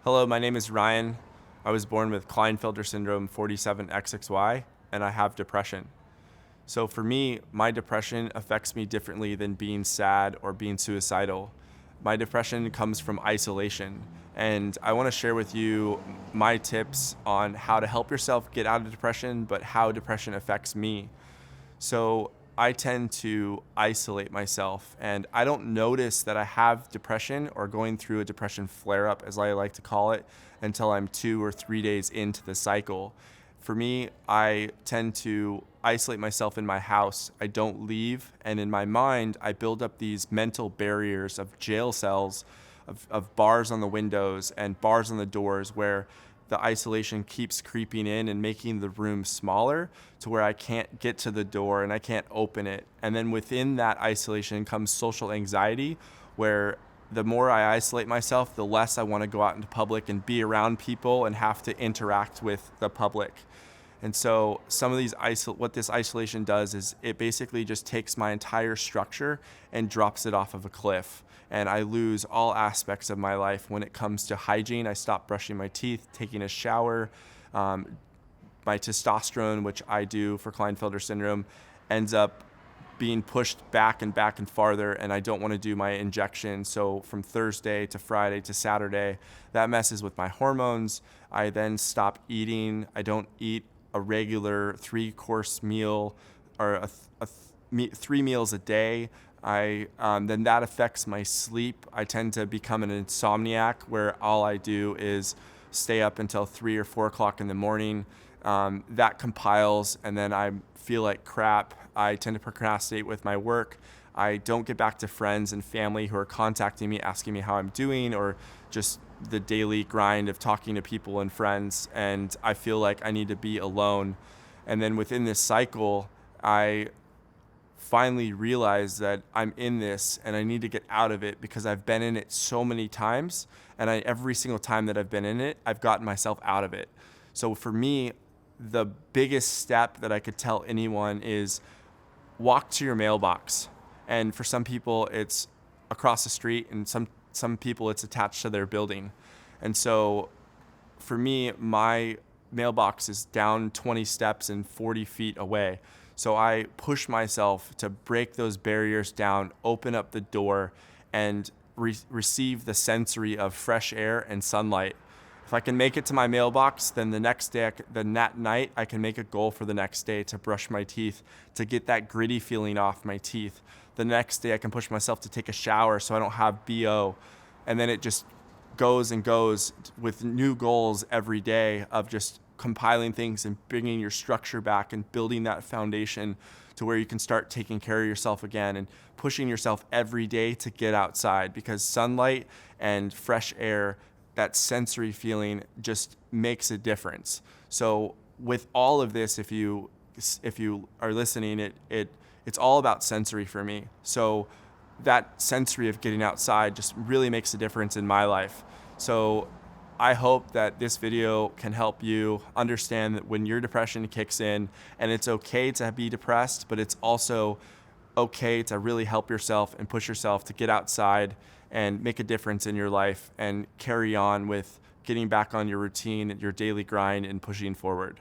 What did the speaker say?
Hello, my name is Ryan. I was born with Klinefelter syndrome 47XXY, and I have depression. So for me, my depression affects me differently than being sad or being suicidal. My depression comes from isolation, and I want to share with you my tips on how to help yourself get out of depression, but how depression affects me. So I tend to isolate myself, and I don't notice that I have depression or going through a depression flare up, as I like to call it, until I'm 2 or 3 days into the cycle. For me, I tend to isolate myself in my house. I don't leave, and in my mind, I build up these mental barriers of jail cells, of bars on the windows and bars on the doors where the isolation keeps creeping in and making the room smaller to where I can't get to the door and I can't open it. And then within that isolation comes social anxiety, where the more I isolate myself, the less I want to go out into public and be around people and have to interact with the public. And so some of these what this isolation does is it basically just takes my entire structure and drops it off of a cliff. And I lose all aspects of my life when it comes to hygiene. I stop brushing my teeth, taking a shower. My testosterone, which I do for Klinefelter syndrome, ends up being pushed back and farther, and I don't want to do my injection. So from Thursday to Friday to Saturday, that messes with my hormones. I then stop eating. I don't eat a regular 3-course meal or 3 meals a day. Then that affects my sleep. I tend to become an insomniac where all I do is stay up until 3 or 4 o'clock in the morning. That compiles, and then I feel like crap. I tend to procrastinate with my work. I don't get back to friends and family who are contacting me, asking me how I'm doing, or just the daily grind of talking to people and friends. And I feel like I need to be alone. And then within this cycle, I finally realize that I'm in this and I need to get out of it because I've been in it so many times, and every single time that I've been in it, I've gotten myself out of it. So for me, the biggest step that I could tell anyone is walk to your mailbox. And for some people, it's across the street, and some people it's attached to their building. And so for me, my mailbox is down 20 steps and 40 feet away. So I push myself to break those barriers down, open up the door, and receive the sensory of fresh air and sunlight. If I can make it to my mailbox, then that night, I can make a goal for the next day to brush my teeth, to get that gritty feeling off my teeth. The next day, I can push myself to take a shower so I don't have BO. And then it just goes and goes with new goals every day of just compiling things and bringing your structure back and building that foundation to where you can start taking care of yourself again and pushing yourself every day to get outside, because sunlight and fresh air, that sensory feeling, just makes a difference. So with all of this, if you are listening, it's all about sensory for me. So that sensory of getting outside just really makes a difference in my life. So I hope that this video can help you understand that when your depression kicks in, and it's okay to be depressed, but it's also okay to really help yourself and push yourself to get outside and make a difference in your life and carry on with getting back on your routine, your daily grind, and pushing forward.